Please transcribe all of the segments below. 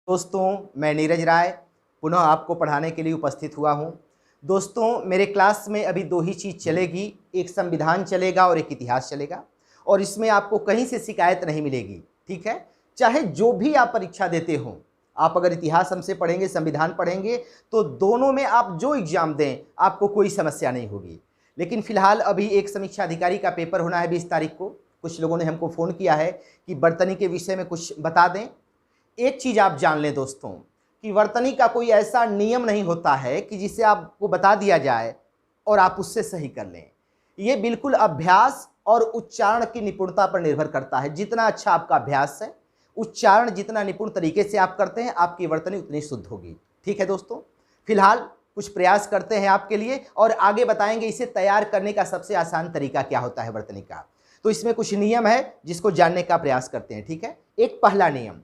दोस्तों, मैं नीरज राय पुनः आपको पढ़ाने के लिए उपस्थित हुआ हूँ। दोस्तों, मेरे क्लास में अभी दो ही चीज़ चलेगी, एक संविधान चलेगा और एक इतिहास चलेगा, और इसमें आपको कहीं से शिकायत नहीं मिलेगी। ठीक है, चाहे जो भी आप परीक्षा देते हो, आप अगर इतिहास हमसे पढ़ेंगे, संविधान पढ़ेंगे, तो दोनों में आप जो एग्जाम दें आपको कोई समस्या नहीं होगी। लेकिन फिलहाल अभी एक समीक्षा अधिकारी का पेपर होना है 20 तारीख को। कुछ लोगों ने हमको फ़ोन किया है कि वर्तनी के विषय में कुछ बता दें। एक चीज आप जान लें दोस्तों कि वर्तनी का कोई ऐसा नियम नहीं होता है कि जिसे आपको बता दिया जाए और आप उससे सही कर लें। ये बिल्कुल अभ्यास और उच्चारण की निपुणता पर निर्भर करता है। जितना अच्छा आपका अभ्यास है, उच्चारण जितना निपुण तरीके से आप करते हैं, आपकी वर्तनी उतनी शुद्ध होगी। ठीक है दोस्तों, फिलहाल कुछ प्रयास करते हैं आपके लिए और आगे बताएंगे इसे तैयार करने का सबसे आसान तरीका क्या होता है वर्तनी का। तो इसमें कुछ नियम है जिसको जानने का प्रयास करते हैं। ठीक है, एक पहला नियम,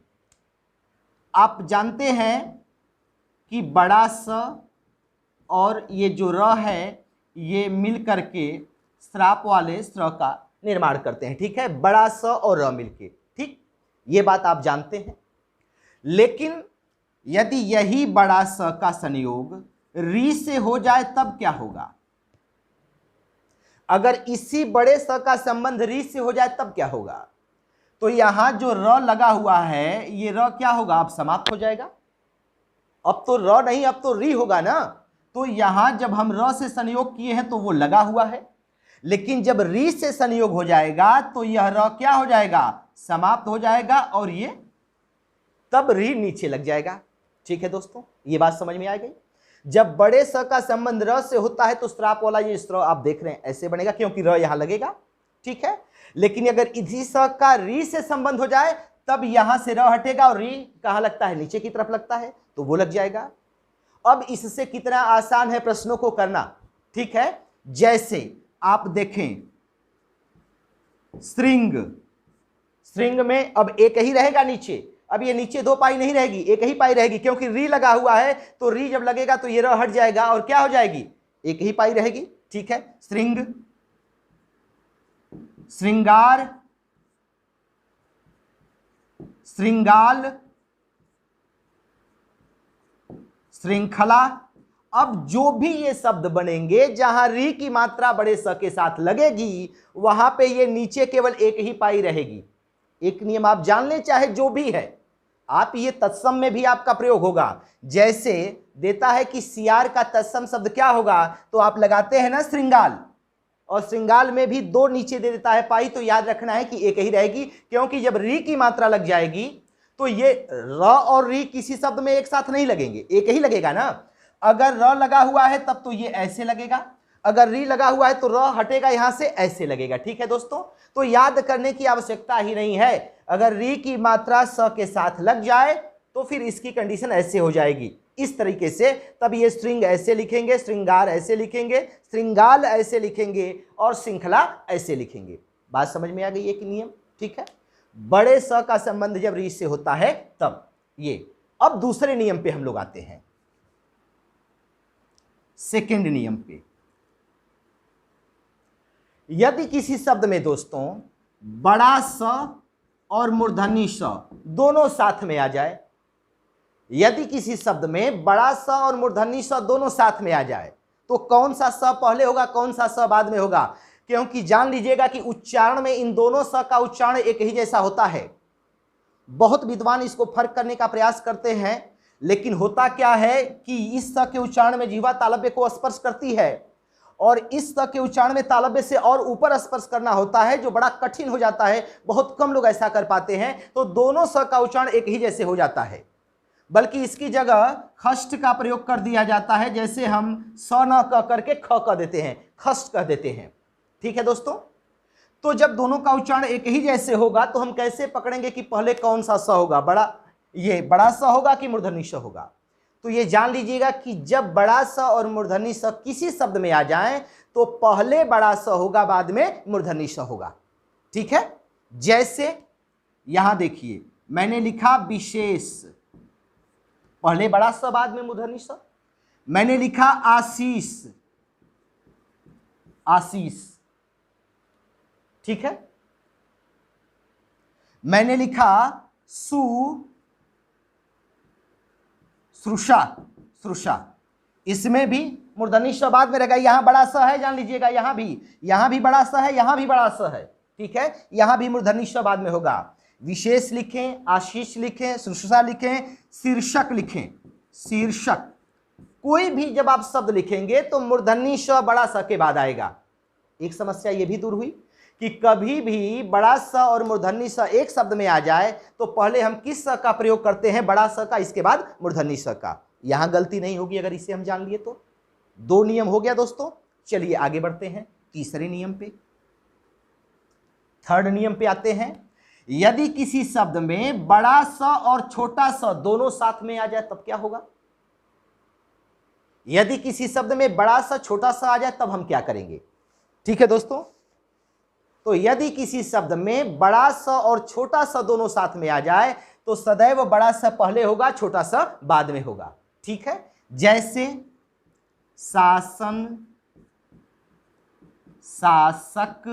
आप जानते हैं कि बड़ा स और ये जो र है ये मिल करके श्राप वाले स्र का निर्माण करते हैं। ठीक है, बड़ा स और र मिलके, ठीक, ये बात आप जानते हैं। लेकिन यदि यही बड़ा स का संयोग री से हो जाए तब क्या होगा? अगर इसी बड़े स का संबंध री से हो जाए तब क्या होगा? तो यहां जो र लगा हुआ है, ये र क्या होगा? अब समाप्त हो जाएगा। अब तो र नहीं, अब तो री होगा ना। तो यहां जब हम र से संयोग किए हैं तो वो लगा हुआ है, लेकिन जब री से संयोग हो जाएगा तो यह र क्या हो जाएगा? समाप्त हो जाएगा, और ये तब री नीचे लग जाएगा। ठीक है दोस्तों, ये बात समझ में आ गई। जब बड़े स का संबंध र से होता है तो श्राप वाला ये स्र आप देख रहे हैं ऐसे बनेगा, क्योंकि र यहां लगेगा। ठीक है, लेकिन अगर इसी स का री से संबंध हो जाए तब यहां से र हटेगा और री कहां लगता है? नीचे की तरफ लगता है, तो वो लग जाएगा। अब इससे कितना आसान है प्रश्नों को करना। ठीक है, जैसे आप देखें श्रृंग, श्रृंग में अब एक ही रहेगा नीचे। अब ये नीचे दो पाई नहीं रहेगी, एक ही पाई रहेगी, क्योंकि री लगा हुआ है। तो री जब लगेगा तो ये र हट जाएगा और क्या हो जाएगी? एक ही पाई रहेगी। ठीक है, श्रृंग, श्रृंगार, श्रृंगाल, श्रृंखला। अब जो भी ये शब्द बनेंगे जहां री की मात्रा बड़े स के साथ लगेगी, वहां पे ये नीचे केवल एक ही पाई रहेगी। एक नियम आप जान लें, चाहे जो भी है, आप ये तत्सम में भी आपका प्रयोग होगा। जैसे देता है कि सियार का तत्सम शब्द क्या होगा, तो आप लगाते हैं ना श्रृंगाल, और श्रृंगाल में भी दो नीचे दे देता है पाई, तो याद रखना है कि एक ही रहेगी, क्योंकि जब री की मात्रा लग जाएगी तो ये र और री किसी शब्द में एक साथ नहीं लगेंगे, एक ही लगेगा ना। अगर र लगा हुआ है तब तो ये ऐसे लगेगा, अगर री लगा हुआ है तो र हटेगा यहां से, ऐसे लगेगा। ठीक है दोस्तों, तो याद करने की आवश्यकता ही नहीं है। अगर री की मात्रा स के साथ लग जाए तो फिर इसकी कंडीशन ऐसे हो जाएगी, इस तरीके से। तब ये स्ट्रिंग ऐसे लिखेंगे, श्रृंगार ऐसे लिखेंगे, श्रृंगाल ऐसे लिखेंगे, और श्रृंखला ऐसे लिखेंगे। बात समझ में आ गई एक नियम। ठीक है, बड़े स का संबंध जब री से होता है तब ये। अब दूसरे नियम पे हम लोग आते हैं, सेकेंड नियम पे। यदि किसी शब्द में दोस्तों बड़ा स और मूर्धन्य स दोनों साथ में आ जाए, यदि किसी शब्द में बड़ा स और मूर्धन्य स दोनों साथ में आ जाए, तो कौन सा स पहले होगा, कौन सा स बाद में होगा? क्योंकि जान लीजिएगा कि उच्चारण में इन दोनों स का उच्चारण एक ही जैसा होता है। बहुत विद्वान इसको फर्क करने का प्रयास करते हैं, लेकिन होता क्या है कि इस स के उच्चारण में जीवा तालव्य को स्पर्श करती है, और इस स के उच्चारण में तालव्य से और ऊपर स्पर्श करना होता है, जो बड़ा कठिन हो जाता है। बहुत कम लोग ऐसा कर पाते हैं। तो दोनों स का उच्चारण एक ही जैसे हो जाता है, बल्कि इसकी जगह खष्ट का प्रयोग कर दिया जाता है। जैसे हम स न कह करके ख कह देते हैं, खष्ट कह देते हैं। ठीक है दोस्तों, तो जब दोनों का उच्चारण एक ही जैसे होगा तो हम कैसे पकड़ेंगे कि पहले कौन सा स होगा? ये बड़ा स होगा कि मूर्धन्य स होगा? तो ये जान लीजिएगा कि जब बड़ा स और मूर्धन्य स किसी शब्द में आ जाएं तो पहले बड़ा स होगा, बाद में मूर्धन्य स होगा। ठीक है, जैसे यहां देखिए मैंने लिखा विशेष, पहले बड़ा स बाद में मूर्धन्य स। मैंने लिखा आशीष, आशीष। ठीक है, मैंने लिखा श्रुषा, श्रुषा, इसमें भी मूर्धन्य स बाद में रहेगा। यहां बड़ा स है, जान लीजिएगा, यहां भी बड़ा स है, यहां भी बड़ा स है, ठीक है। यहां भी मूर्धन्य स बाद में होगा। विशेष लिखें, आशीष लिखें, श्रुषा लिखें, शीर्षक लिखें, शीर्षक। कोई भी जब आप शब्द लिखेंगे तो मूर्धन्य स बड़ा स के बाद आएगा। एक समस्या यह भी दूर हुई कि कभी भी बड़ा स और मूर्धन्य स एक शब्द में आ जाए तो पहले हम किस स का प्रयोग करते हैं, बड़ा स का, इसके बाद मूर्धन्य स का। यहां गलती नहीं होगी अगर इसे हम जान लिए तो। दो नियम हो गया दोस्तों। चलिए आगे बढ़ते हैं तीसरे नियम पे, थर्ड नियम पे आते हैं। यदि किसी शब्द में बड़ा स और छोटा स दोनों साथ में आ जाए तब क्या होगा? यदि किसी शब्द में बड़ा सा छोटा सा आ जाए तब हम क्या करेंगे? ठीक है दोस्तों, तो यदि किसी शब्द में बड़ा सा और छोटा सा दोनों साथ में आ जाए तो सदैव बड़ा सा पहले होगा, छोटा सा बाद में होगा। ठीक है, जैसे शासन, शासक,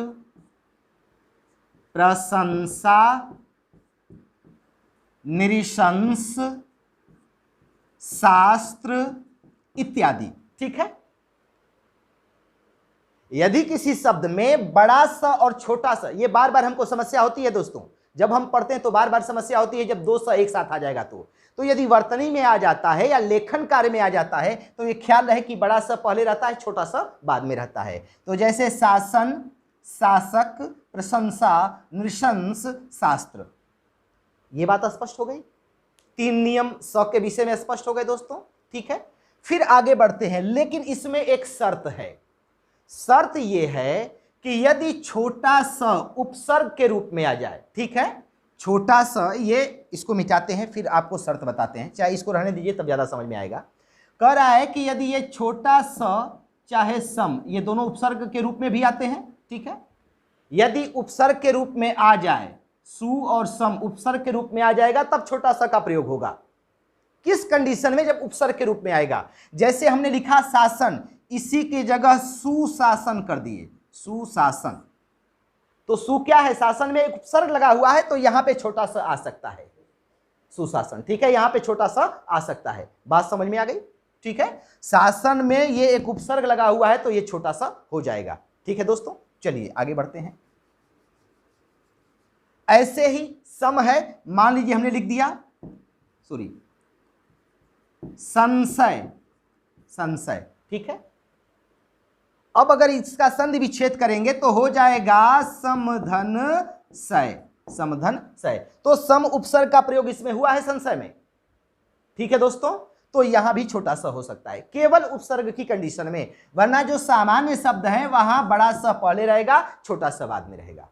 प्रशंसा, नृशंस, शास्त्र इत्यादि। ठीक है, यदि किसी शब्द में बड़ा सा और छोटा सा, ये बार बार हमको समस्या होती है दोस्तों, जब हम पढ़ते हैं तो बार बार समस्या होती है जब दो सा एक साथ आ जाएगा तो यदि वर्तनी में आ जाता है या लेखन कार्य में आ जाता है तो ये ख्याल रहे कि बड़ा सा पहले रहता है, छोटा सा बाद में रहता है। तो जैसे शासन, शासक, प्रशंसा, नृशंस, शास्त्र। ये बात स्पष्ट हो गई। तीन नियम स के विषय में स्पष्ट हो गए दोस्तों। ठीक है, फिर आगे बढ़ते हैं, लेकिन इसमें एक शर्त है। शर्त यह है कि यदि छोटा सा उपसर्ग के रूप में आ जाए, ठीक है, छोटा सा, ये इसको मिटाते हैं फिर आपको शर्त बताते हैं, चाहे इसको रहने दीजिए तब ज्यादा समझ में आएगा। कह रहा है कि यदि ये छोटा सा चाहे सम, ये दोनों उपसर्ग के रूप में भी आते हैं। ठीक है, यदि उपसर्ग के रूप में आ जाए, सु और सम उपसर्ग के रूप में आ जाएगा तब छोटा सा का प्रयोग होगा। किस कंडीशन में? जब उपसर्ग के रूप में आएगा। जैसे हमने लिखा शासन, इसी की जगह सुशासन कर दिए, सुशासन, तो सु क्या है? शासन में एक उपसर्ग लगा हुआ है तो यहां पे छोटा सा आ सकता है, सुशासन। ठीक है, यहां पे छोटा सा आ सकता है। बात समझ में आ गई? ठीक है, शासन में ये एक उपसर्ग लगा हुआ है तो ये छोटा सा हो जाएगा। ठीक है दोस्तों, चलिए आगे बढ़ते हैं। ऐसे ही सम है, मान लीजिए हमने लिख दिया, सॉरी, संशय, संशय। ठीक है, अब अगर इसका संधि विच्छेद करेंगे तो हो जाएगा समधन सय, समधन सय। तो सम उपसर्ग का प्रयोग इसमें हुआ है संशय में। ठीक है दोस्तों, तो यहां भी छोटा सा हो सकता है केवल उपसर्ग की कंडीशन में, वरना जो सामान्य शब्द है वहां बड़ा सा पहले रहेगा, छोटा सा बाद में रहेगा।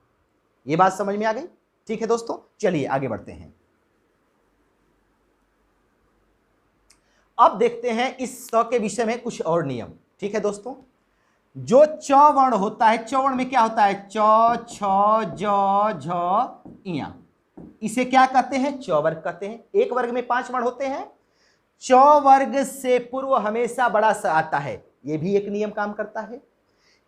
यह बात समझ में आ गई? ठीक है दोस्तों, चलिए आगे बढ़ते हैं। अब देखते हैं इस स के विषय में कुछ और नियम। ठीक है दोस्तों, जो च वर्ण होता है, च वर्ण में क्या होता है? च, छ, ज, झ, इया, इसे क्या कहते हैं? च वर्ग कहते हैं। एक वर्ग में 5 वर्ण होते हैं, च वर्ग से पूर्व हमेशा बड़ा स आता है। यह भी एक नियम काम करता है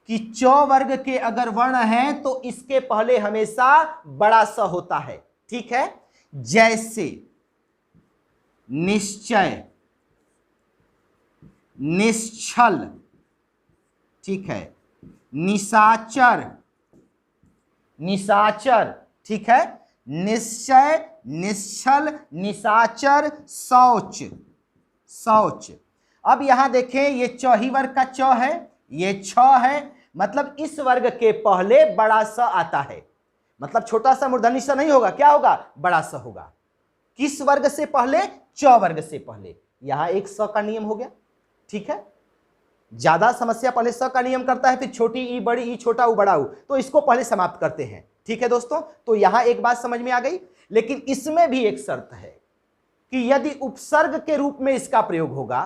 कि च वर्ग के अगर वर्ण है तो इसके पहले हमेशा बड़ा स होता है। ठीक है, जैसे निश्चय, निश्चल, ठीक है, निशाचर, निशाचर। ठीक है, निश्चय, निश्चल, निशाचर, शौच, शौच। अब यहां देखें, ये च ही वर्ग का च है, ये छ है, मतलब इस वर्ग के पहले बड़ा स आता है। मतलब छोटा सा मूर्धन्य स नहीं होगा, क्या होगा? बड़ा स होगा। किस वर्ग से पहले? च वर्ग से पहले। यहां एक स का नियम हो गया। ठीक है, ज्यादा समस्या पहले स का नियम करता है, फिर छोटी ई बड़ी ई, छोटा उ बड़ा उ, तो इसको पहले समाप्त करते हैं। ठीक है दोस्तों, तो यहां एक बात समझ में आ गई। लेकिन इसमें भी एक शर्त है कि यदि उपसर्ग के रूप में इसका प्रयोग होगा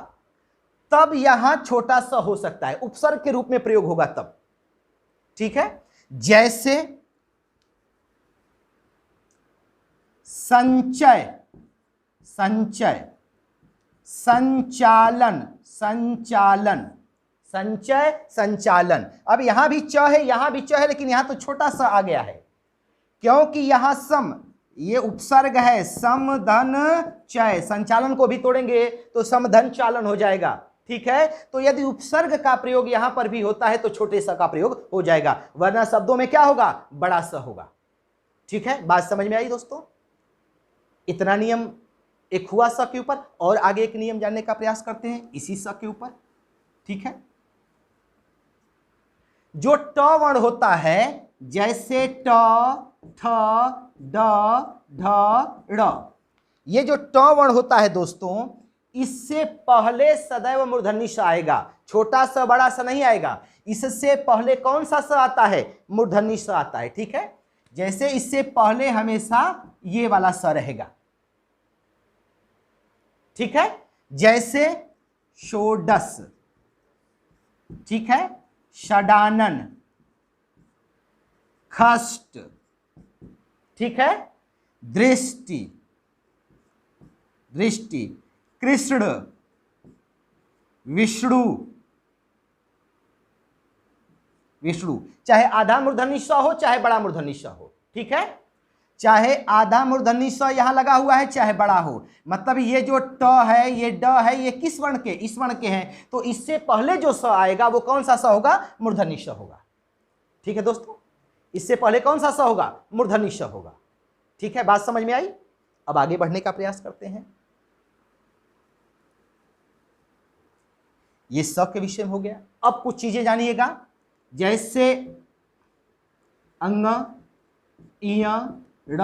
तब यहां छोटा सा हो सकता है, उपसर्ग के रूप में प्रयोग होगा तब। ठीक है, जैसे संचय, संचय, संचालन, संचालन, संचय, संचालन। अब यहां भी च है, यहां भी च है, लेकिन यहां तो छोटा सा आ गया है क्योंकि यहां सम, ये उपसर्ग है, सम धन चय, संचालन को भी तोड़ेंगे तो समधन चालन हो जाएगा। ठीक है, तो यदि उपसर्ग का प्रयोग यहां पर भी होता है तो छोटे स का प्रयोग हो जाएगा, वरना शब्दों में क्या होगा, बड़ा स होगा। ठीक है, बात समझ में आई दोस्तों? इतना नियम एक हुआ स के ऊपर, और आगे एक नियम जानने का प्रयास करते हैं इसी स के ऊपर। ठीक है, जो ट वर्ण होता है, जैसे ट, ठ, ड, ढ, ड़, ये जो ट वर्ण होता है दोस्तों, इससे पहले सदैव मूर्धन्य स आएगा, छोटा स बड़ा स नहीं आएगा। इससे पहले कौन सा स आता है, मूर्धन्य स आता है। ठीक है, जैसे इससे पहले हमेशा ये वाला स रहेगा। ठीक है, जैसे षोडश, ठीक है, षडानन, खष्ट, ठीक है, दृष्टि, दृष्टि, कृष्ण, विष्णु, विष्णु, चाहे आधा मूर्धन्य स हो चाहे बड़ा मूर्धन्य स हो। ठीक है, चाहे आधा मूर्धन्य स यहां लगा हुआ है चाहे बड़ा हो, मतलब ये जो ट है, ये ड है, ये किस वर्ण के, इस वर्ण के हैं, तो इससे पहले जो स आएगा वो कौन सा स होगा, मूर्धन्य स होगा। ठीक है दोस्तों, इससे पहले कौन सा स होगा, मूर्धन्य स होगा। ठीक है, बात समझ में आई? अब आगे बढ़ने का प्रयास करते हैं। ये स के विषय में हो गया। अब कुछ चीजें जानिएगा, जैसे अंग, इय, ड़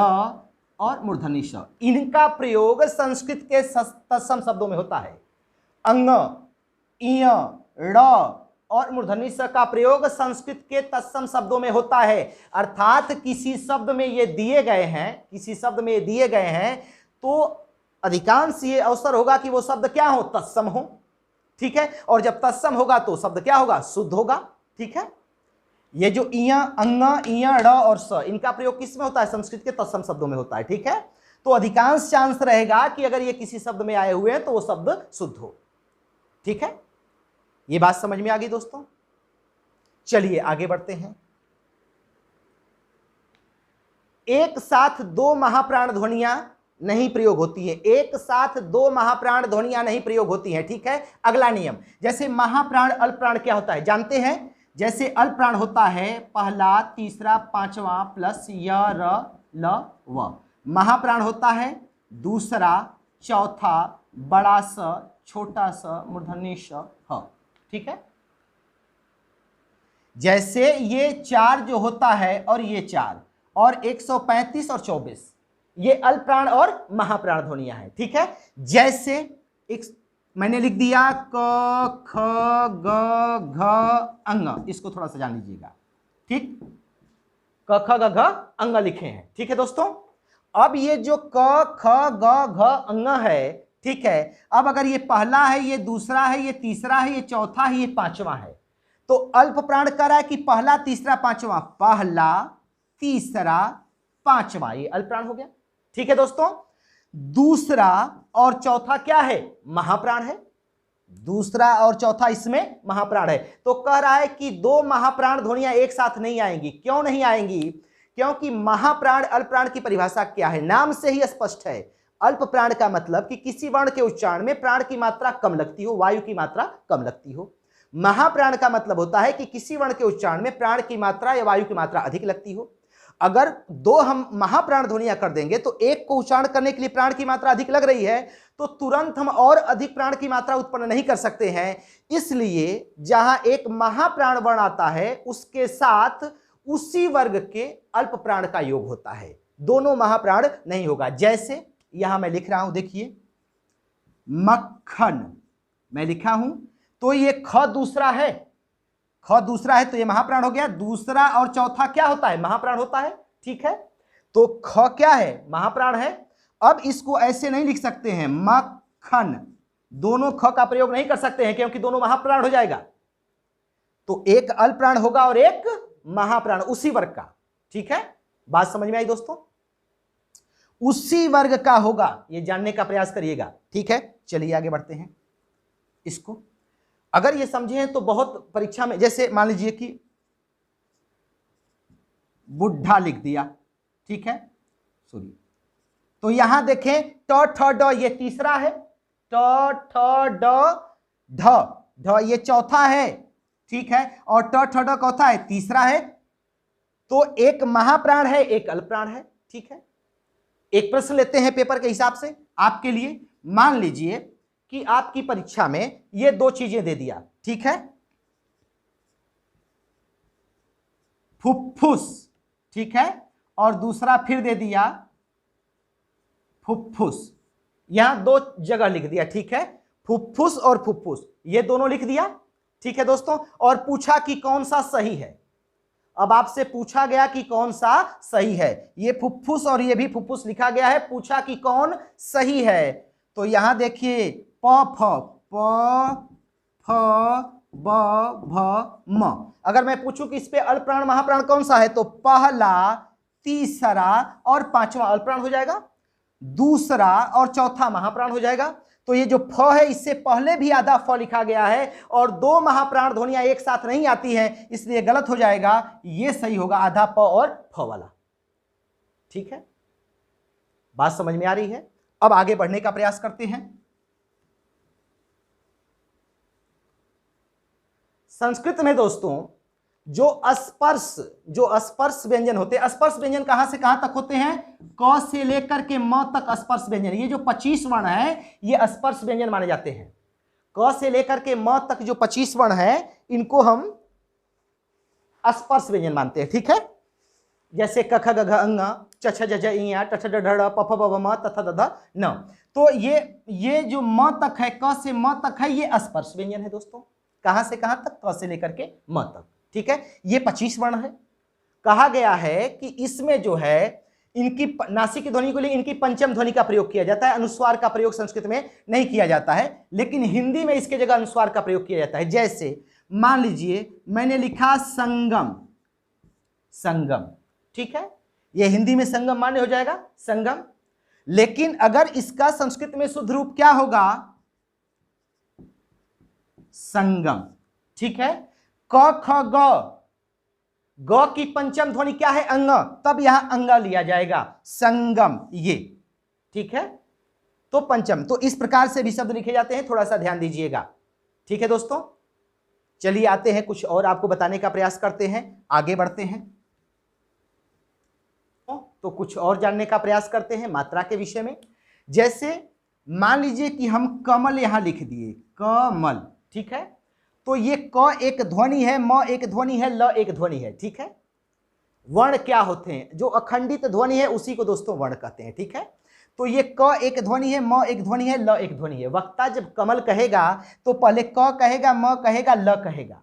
और मूर्धन्य स, इनका प्रयोग संस्कृत के तत्सम शब्दों में होता है। अंग, इय, ड़ और मूर्धन्य स का प्रयोग संस्कृत के तत्सम शब्दों में होता है, अर्थात किसी शब्द में ये दिए गए हैं, किसी शब्द में ये दिए गए हैं, तो अधिकांश ये अवसर होगा कि वो शब्द क्या हो, तत्सम हो। ठीक है, और जब तत्सम होगा तो शब्द क्या होगा, शुद्ध होगा। ठीक है, ये जो इया, अंग, इया, ड़ और स, इनका प्रयोग किस में होता है, संस्कृत के तत्सम शब्दों में होता है। ठीक है, तो अधिकांश चांस रहेगा कि अगर ये किसी शब्द में आए हुए हैं तो वो शब्द शुद्ध हो। ठीक है, ये बात समझ में आ गई दोस्तों? चलिए आगे बढ़ते हैं। एक साथ दो महाप्राण ध्वनियां नहीं प्रयोग होती है, एक साथ दो महाप्राण ध्वनियां नहीं प्रयोग होती हैं। ठीक है, अगला नियम, जैसे महाप्राण अल्पप्राण क्या होता है जानते हैं? जैसे अल्पप्राण होता है पहला, तीसरा, पांचवा प्लस य, र, ल, व। महाप्राण होता है दूसरा, चौथा, बड़ा स, छोटा स, मूर्धन्य स, ह। ठीक है, जैसे ये 4 जो होता है और ये 4 और 135 और 24, ये अल्पप्राण और महाप्राण ध्वनियां हैं। ठीक है, जैसे एक मैंने लिख दिया क, ख, ग, घ, अंग, इसको थोड़ा सा जान लीजिएगा। ठीक, क, ख, ग, घ, अंग लिखे हैं। ठीक है दोस्तों, अब ये जो क, ख, ग, घ, अंग है, ठीक है, अब अगर ये पहला है, ये दूसरा है, ये तीसरा है, ये चौथा है, ये पांचवा है, तो अल्प प्राण कर रहा है कि पहला, तीसरा, पांचवा, पहला, तीसरा, पांचवा, ये अल्प प्राण हो गया। ठीक है दोस्तों, दूसरा और चौथा क्या है, महाप्राण है, दूसरा और चौथा इसमें महाप्राण है। तो कह रहा है कि दो महाप्राण ध्वनियां एक साथ नहीं आएंगी। क्यों नहीं आएंगी? क्योंकि महाप्राण अल्प प्राण की परिभाषा क्या है, नाम से ही स्पष्ट है। अल्प प्राण का मतलब कि किसी वर्ण के उच्चारण में प्राण की मात्रा कम लगती हो, वायु की मात्रा कम लगती हो। महाप्राण का मतलब होता है कि किसी वर्ण के उच्चारण में प्राण की मात्रा या वायु की मात्रा अधिक लगती हो। अगर दो हम महाप्राण ध्वनियां कर देंगे तो एक को उच्चारण करने के लिए प्राण की मात्रा अधिक लग रही है, तो तुरंत हम और अधिक प्राण की मात्रा उत्पन्न नहीं कर सकते हैं। इसलिए जहां एक महाप्राण वर्ण आता है उसके साथ उसी वर्ग के अल्प प्राण का योग होता है, दोनों महाप्राण नहीं होगा। जैसे यहां मैं लिख रहा हूं, देखिए मक्खन मैं लिखा हूं, तो ये ख दूसरा है, ख दूसरा है तो ये महाप्राण हो गया। दूसरा और चौथा क्या होता है, महाप्राण होता है। ठीक है, तो ख क्या है, महाप्राण है। अब इसको ऐसे नहीं लिख सकते हैं मक्खन, दोनों ख का प्रयोग नहीं कर सकते हैं क्योंकि दोनों महाप्राण हो जाएगा। तो एक अल्प प्राण होगा और एक महाप्राण उसी वर्ग का। ठीक है, बात समझ में आई दोस्तों? उसी वर्ग का होगा, ये जानने का प्रयास करिएगा। ठीक है, चलिए आगे बढ़ते हैं। इसको अगर ये समझे हैं तो बहुत परीक्षा में, जैसे मान लीजिए कि बुढ़ा लिख दिया, ठीक है, सॉरी तो यहां देखें ट ठ ड ये तीसरा है, ट ठ ड ढ ढ ये चौथा है, ठीक है, और ट ठ ड चौथा है, तीसरा है। तो एक महाप्राण है, एक अल्पप्राण है, ठीक है। एक प्रश्न लेते हैं पेपर के हिसाब से आपके लिए। मान लीजिए कि आपकी परीक्षा में ये दो चीजें दे दिया, ठीक है, फुफ्फुस, ठीक है, और दूसरा फिर दे दिया फुफ्फुस। यहां दो जगह लिख दिया, ठीक है, फुफ्फुस और फुफ्फुस, ये दोनों लिख दिया, ठीक है दोस्तों। और पूछा कि कौन सा सही है। अब आपसे पूछा गया कि कौन सा सही है, ये फुफ्फुस और ये भी फुफ्फुस लिखा गया है, पूछा कि कौन सही है। तो यहां देखिए प फ प फ ब भ म। अगर मैं पूछूं कि इस पे अल्पप्राण महाप्राण कौन सा है, तो पहला, तीसरा और पांचवा अल्पप्राण हो जाएगा, दूसरा और चौथा महाप्राण हो जाएगा। तो ये जो फ है इससे पहले भी आधा फ लिखा गया है और दो महाप्राण ध्वनियां एक साथ नहीं आती हैं, इसलिए गलत हो जाएगा। ये सही होगा आधा प और फ वाला, ठीक है। बात समझ में आ रही है। अब आगे बढ़ने का प्रयास करते हैं। संस्कृत में दोस्तों जो स्पर्श व्यंजन होते हैं, स्पर्श व्यंजन कहां से कहां तक होते हैं, क से लेकर के म तक स्पर्श व्यंजन। ये जो 25 वर्ण है ये स्पर्श व्यंजन माने जाते हैं। क से लेकर के म तक जो 25 वर्ण है इनको हम स्पर्श व्यंजन मानते हैं, ठीक है। जैसे क ख ग घ अंग, च छ ज झ इ आ, ट ठ ड ढ प फ ब भ म त थ द ध न। तो ये जो म तक है, क से म तक है, ये स्पर्श व्यंजन है दोस्तों। कहां से कहां तक, क से लेकर के म तक, ठीक है। ये 25 वर्ण है। कहा गया है कि इसमें जो है इनकी नासिक की ध्वनि को लिए इनकी पंचम ध्वनि का प्रयोग किया जाता है। अनुस्वार का प्रयोग संस्कृत में नहीं किया जाता है, लेकिन हिंदी में इसके जगह अनुस्वार का प्रयोग किया जाता है। जैसे मान लीजिए मैंने लिखा संगम, संगम, ठीक है, यह हिंदी में संगम मान्य हो जाएगा, संगम। लेकिन अगर इसका संस्कृत में शुद्ध रूप क्या होगा, संगम, ठीक है। क ख ग, ग की पंचम ध्वनि क्या है, अंग, तब यहां अंगा लिया जाएगा, संगम, ये, ठीक है। तो पंचम, तो इस प्रकार से भी शब्द लिखे जाते हैं, थोड़ा सा ध्यान दीजिएगा, ठीक है दोस्तों। चलिए आते हैं, कुछ और आपको बताने का प्रयास करते हैं, आगे बढ़ते हैं। तो कुछ और जानने का प्रयास करते हैं मात्रा के विषय में। जैसे मान लीजिए कि हम कमल यहां लिख दिए, कमल, ठीक है। तो ये क एक ध्वनि है, म एक ध्वनि है, ल एक ध्वनि है, ठीक है। वर्ण क्या होते हैं, जो अखंडित ध्वनि है उसी को दोस्तों वर्ण कहते हैं, ठीक है। तो ये क एक ध्वनि है, म एक ध्वनि है, ल एक ध्वनि है। वक्ता जब कमल कहेगा तो पहले क कहेगा, म कहेगा, ल कहेगा।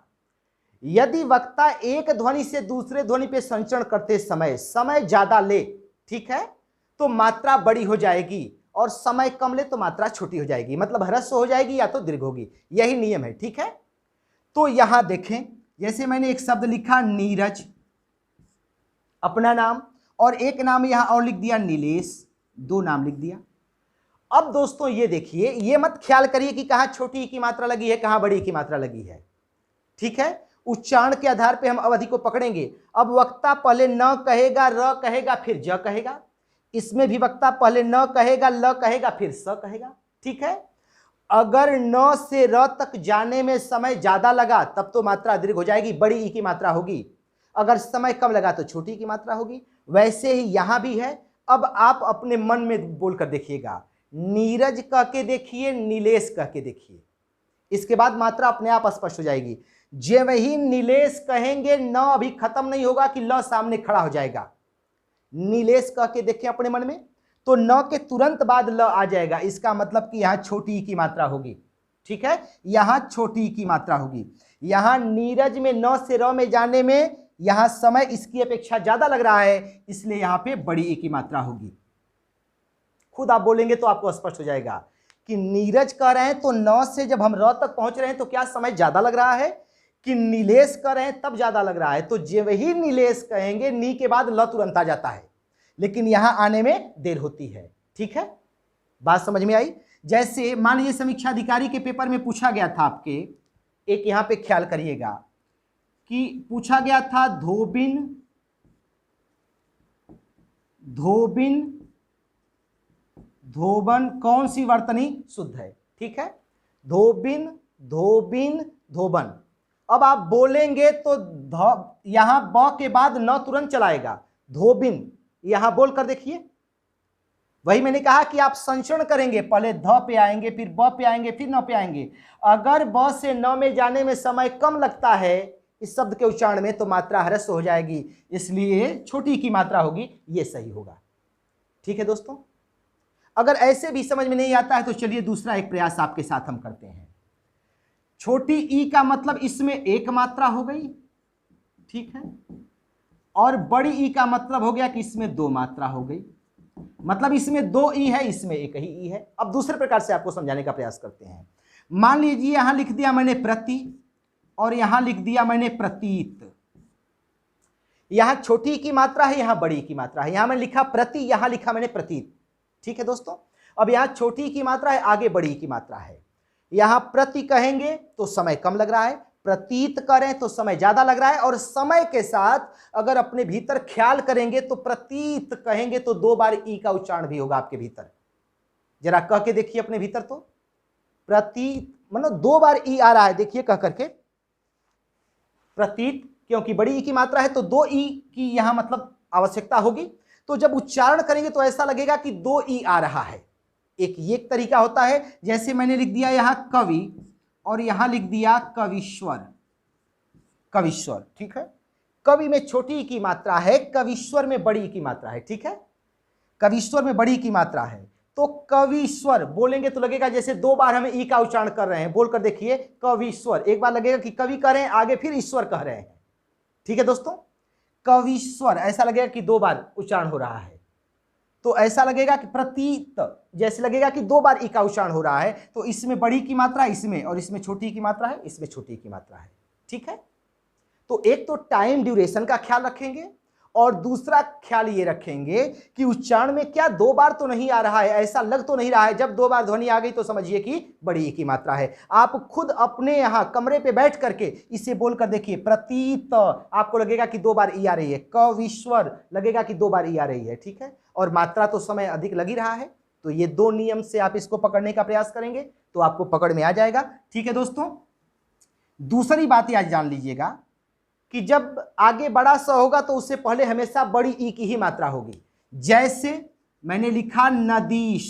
यदि वक्ता एक ध्वनि से दूसरे ध्वनि पे संचरण करते समय ज्यादा ले, ठीक है, तो मात्रा बड़ी हो जाएगी, और समय कम ले तो मात्रा छोटी हो जाएगी, मतलब ह्रस्व हो जाएगी या तो दीर्घ होगी। यही नियम है, ठीक है। तो यहां देखें, जैसे मैंने एक शब्द लिखा नीरज, अपना नाम, और एक नाम यहां और लिख दिया नीलेश, दो नाम लिख दिया। अब दोस्तों ये देखिए, ये मत ख्याल करिए कि कहां छोटी की मात्रा लगी है, कहां बड़ी की मात्रा लगी है, ठीक है। उच्चारण के आधार पे हम अवधि को पकड़ेंगे। अब वक्ता पहले न कहेगा, र कहेगा, फिर ज कहेगा। इसमें भी वक्ता पहले न कहेगा, ल कहेगा, फिर स कहेगा, ठीक है। अगर न से र तक जाने में समय ज्यादा लगा तब तो मात्रा दीर्घ हो जाएगी, बड़ी ई की मात्रा होगी। अगर समय कम लगा तो छोटी की मात्रा होगी। वैसे ही यहां भी है। अब आप अपने मन में बोलकर देखिएगा, नीरज कह के देखिए, नीलेश कह के देखिए, इसके बाद मात्रा अपने आप स्पष्ट हो जाएगी। जे वही नीलेश कहेंगे, न अभी खत्म नहीं होगा कि ल सामने खड़ा हो जाएगा। नीलेश कह के देखें अपने मन में, तो न के तुरंत बाद ल आ जाएगा, इसका मतलब कि यहां छोटी की मात्रा होगी, ठीक है, यहां छोटी की मात्रा होगी। यहां नीरज में न से र में जाने में यहां समय इसकी अपेक्षा ज्यादा लग रहा है, इसलिए यहां पे बड़ी ई की मात्रा होगी। खुद आप बोलेंगे तो आपको स्पष्ट हो जाएगा कि नीरज कह रहे हैं तो न से जब हम र तक पहुंच रहे हैं तो क्या समय ज्यादा लग रहा है, कि नीलेश कह रहे हैं तब ज्यादा लग रहा है। तो जब ही नीलेश कहेंगे, नी के बाद ल तुरंत आ जाता है, लेकिन यहां आने में देर होती है, ठीक है। बात समझ में आई। जैसे मान लीजिए समीक्षा अधिकारी के पेपर में पूछा गया था आपके, एक यहां पे ख्याल करिएगा कि पूछा गया था धोबिन, धोबिन धोबन कौन सी वर्तनी शुद्ध है? ठीक है, धोबिन, धोबिन, धोबन। अब आप बोलेंगे तो यहां ब के बाद न तुरंत चलाएगा, धोबिन। यहां बोलकर देखिए, वही मैंने कहा कि आप संचरण करेंगे, पहले ध पे आएंगे, फिर ब पे आएंगे, फिर न पे आएंगे। अगर ब से न में जाने में समय कम लगता है इस शब्द के उच्चारण में, तो मात्रा ह्रस्व हो जाएगी, इसलिए छोटी की मात्रा होगी, ये सही होगा। ठीक है दोस्तों, अगर ऐसे भी समझ में नहीं आता है तो चलिए दूसरा एक प्रयास आपके साथ हम करते हैं। छोटी ई का मतलब इसमें एक मात्रा हो गई, ठीक है, और बड़ी ई का मतलब हो गया कि इसमें दो मात्रा हो गई, मतलब इसमें दो ई है, इसमें एक ही ई है। अब दूसरे प्रकार से आपको समझाने का प्रयास करते हैं। मान लीजिए यहां लिख दिया मैंने प्रति और यहां लिख दिया मैंने प्रतीत। यहां छोटी की मात्रा है, यहां बड़ी की मात्रा है। यहां मैंने लिखा प्रति, यहां लिखा मैंने प्रतीत। ठीक है दोस्तों, अब यहां छोटी की मात्रा है, आगे बड़ी की मात्रा है। यहां प्रति कहेंगे तो समय कम लग रहा है, प्रतीत करें तो समय ज्यादा लग रहा है, और समय के साथ अगर अपने भीतर ख्याल करेंगे तो प्रतीत कहेंगे तो दो बार ई का उच्चारण भी होगा आपके भीतर। जरा कह के देखिए अपने भीतर, तो प्रतीत मतलब दो बार ई आ रहा है, देखिए कह करके प्रतीत, क्योंकि बड़ी ई की मात्रा है तो दो ई की यहां मतलब आवश्यकता होगी। तो जब उच्चारण करेंगे तो ऐसा लगेगा कि दो ई आ रहा है। एक तरीका होता है, जैसे मैंने लिख दिया यहां कवि और यहां लिख दिया कविश्वर, कविश्वर। ठीक है, कवि में छोटी की मात्रा है, कविश्वर में बड़ी की मात्रा है। ठीक है, कविश्वर में बड़ी की मात्रा है, तो कविश्वर बोलेंगे तो लगेगा जैसे दो बार हमें ई का उच्चारण कर रहे हैं। बोलकर देखिए कविश्वर, एक बार लगेगा कि कवि कह रहे हैं, आगे फिर ईश्वर कह रहे हैं। ठीक है दोस्तों, कविश्वर ऐसा लगेगा कि दो बार उच्चारण हो रहा है। तो ऐसा लगेगा कि प्रतीत जैसे लगेगा कि दो बार ई का उच्चारण हो रहा है, तो इसमें बड़ी की मात्रा इसमें, और इसमें छोटी की मात्रा है, इसमें छोटी की मात्रा है। ठीक है, तो एक तो टाइम ड्यूरेशन का ख्याल रखेंगे, और दूसरा ख्याल ये रखेंगे कि उच्चारण में क्या दो बार तो नहीं आ रहा है, ऐसा लग तो नहीं रहा है। जब दो बार ध्वनि आ गई तो समझिए कि बड़ी ई की मात्रा है। आप खुद अपने यहां कमरे पे बैठ करके इसे बोलकर देखिए, प्रतीत आपको लगेगा कि दो बार ई आ रही है, कविश्वर लगेगा कि दो बार ई आ रही है। ठीक है, और मात्रा तो समय अधिक लग ही रहा है। तो ये दो नियम से आप इसको पकड़ने का प्रयास करेंगे तो आपको पकड़ में आ जाएगा। ठीक है दोस्तों, दूसरी बात आज जान लीजिएगा कि जब आगे बड़ा स होगा तो उससे पहले हमेशा बड़ी ई की ही मात्रा होगी। जैसे मैंने लिखा नदीश,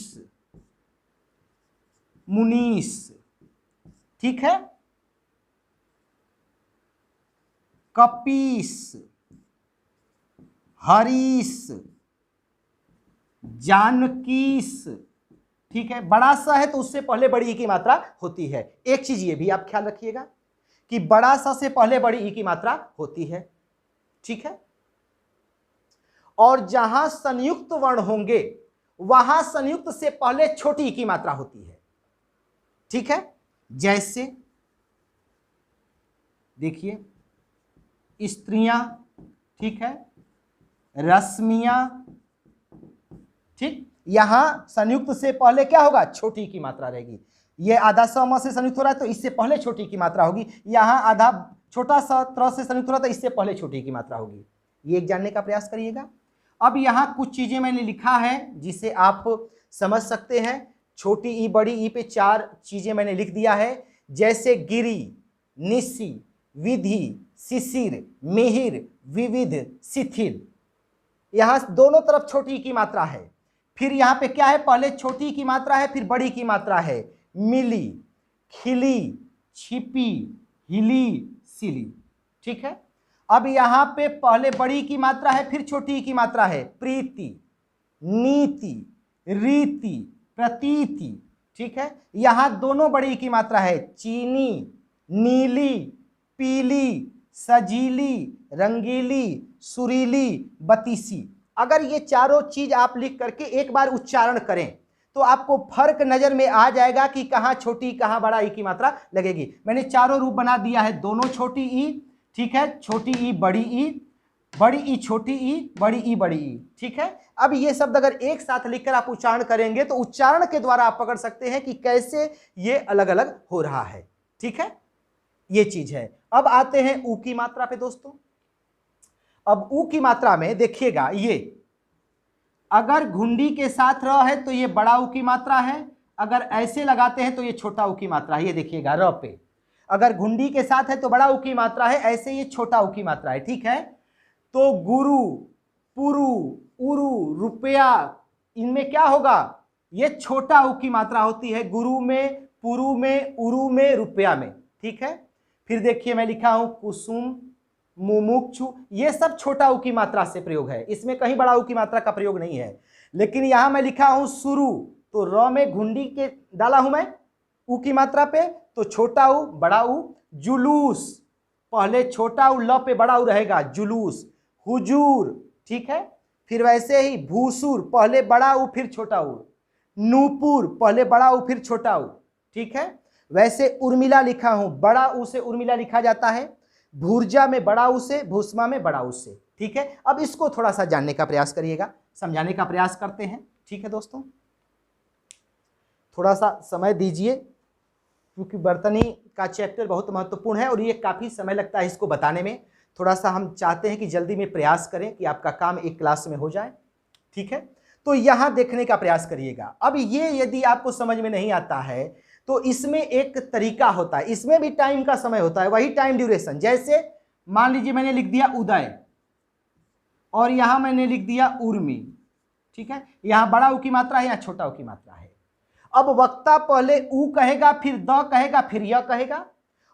मुनीश। ठीक है, कपीस, हरीश, जानकीस। ठीक है, बड़ा सा है तो उससे पहले बड़ी ई की मात्रा होती है। एक चीज ये भी आप ख्याल रखिएगा कि बड़ा सा से पहले बड़ी ई की मात्रा होती है। ठीक है, और जहां संयुक्त वर्ण होंगे वहां संयुक्त से पहले छोटी ई की मात्रा होती है। ठीक है, जैसे देखिए स्त्रियां, ठीक है, रश्मियां। ठीक, यहां संयुक्त से पहले क्या होगा, छोटी की मात्रा रहेगी। ये आधा स म से संयुक्त हो रहा है तो इससे पहले छोटी की मात्रा होगी। यहां आधा छोटा सा त्र से संयुक्त हो रहा है तो इससे पहले छोटी की मात्रा होगी। ये एक जानने का प्रयास करिएगा। अब यहां कुछ चीजें मैंने लिखा है जिसे आप समझ सकते हैं। छोटी ई बड़ी ई पे चार चीजें मैंने लिख दिया है, जैसे गिरी, निशी, विधि, शिशिर, मिहिर, विविध, शिथिल। यहां दोनों तरफ छोटी की मात्रा है। फिर यहां पे क्या है, पहले छोटी की मात्रा है फिर बड़ी की मात्रा है। मिली, खिली, छिपी, हिली, सिली। ठीक है, अब यहां पे पहले बड़ी की मात्रा है फिर छोटी की मात्रा है। प्रीति, नीति, रीति, प्रतीति। ठीक है, यहां दोनों बड़ी की मात्रा है। चीनी, नीली, पीली, सजीली, रंगीली, सुरीली, बतीसी। अगर ये चारों चीज आप लिख करके एक बार उच्चारण करें तो आपको फर्क नजर में आ जाएगा कि कहां छोटी कहां बड़ा ई की मात्रा लगेगी। मैंने चारों रूप बना दिया है, दोनों छोटी ई, ठीक है, छोटी ई बड़ी ई, बड़ी ई छोटी ई, बड़ी ई बड़ी ई। ठीक है, अब ये शब्द अगर एक साथ लिखकर आप उच्चारण करेंगे तो उच्चारण के द्वारा आप पकड़ सकते हैं कि कैसे ये अलग अलग हो रहा है। ठीक है, ये चीज है। अब आते हैं ऊ की मात्रा पे दोस्तों। अब ऊ की मात्रा में देखिएगा, ये अगर घुंडी के साथ र है तो ये बड़ा ऊ की मात्रा है, अगर ऐसे लगाते हैं तो ये छोटा ऊ की मात्रा है। ये देखिएगा र पे अगर घुंडी के साथ है तो बड़ा ऊ की मात्रा है, ऐसे ये छोटा ऊ की मात्रा है। ठीक है, तो गुरु, पुरु, उरु, रुपया, इनमें क्या होगा, ये छोटा ऊ की मात्रा होती है, गुरु में, पुरु में, उरु में, रुपया में। ठीक है, फिर देखिए मैं लिखा हूं कुसुम, मुमुक्षु, ये सब छोटा ऊ की मात्रा से प्रयोग है, इसमें कहीं बड़ा ऊ की मात्रा का प्रयोग नहीं है। लेकिन यहां मैं लिखा हूं शुरू, तो र में घुंडी के डाला हूं मैं ऊ की मात्रा पे, तो छोटा ऊ बड़ा ऊ। जुलूस, पहले छोटा ऊ, ल पे बड़ा ऊ रहेगा, जुलूस। हुजूर, ठीक है, फिर वैसे ही भूसुर, पहले बड़ा ऊ फिर छोटा ऊ। नूपुर, पहले बड़ा ऊ फिर छोटा ऊ। ठीक है, वैसे उर्मिला लिखा हूं, बड़ा ऊ से उर्मिला लिखा जाता है, भूर्जा में बड़ा ऊ से, भूस्मा में बड़ा ऊ से। ठीक है, अब इसको थोड़ा सा जानने का प्रयास करिएगा, समझाने का प्रयास करते हैं। ठीक है दोस्तों, थोड़ा सा समय दीजिए, क्योंकि बर्तनी का चैप्टर बहुत महत्वपूर्ण है और ये काफ़ी समय लगता है इसको बताने में। थोड़ा सा हम चाहते हैं कि जल्दी में प्रयास करें कि आपका काम एक क्लास में हो जाए। ठीक है, तो यहाँ देखने का प्रयास करिएगा। अब ये यदि आपको समझ में नहीं आता है तो इसमें एक तरीका होता है, इसमें भी टाइम का समय होता है, वही टाइम ड्यूरेशन। जैसे मान लीजिए मैंने लिख दिया उदय और यहाँ मैंने लिख दिया उर्मी। ठीक है, यहाँ बड़ा ऊ की मात्रा है, यहाँ छोटा ऊ की मात्रा है। अब वक्ता पहले ऊ कहेगा, फिर द कहेगा, फिर य कहेगा,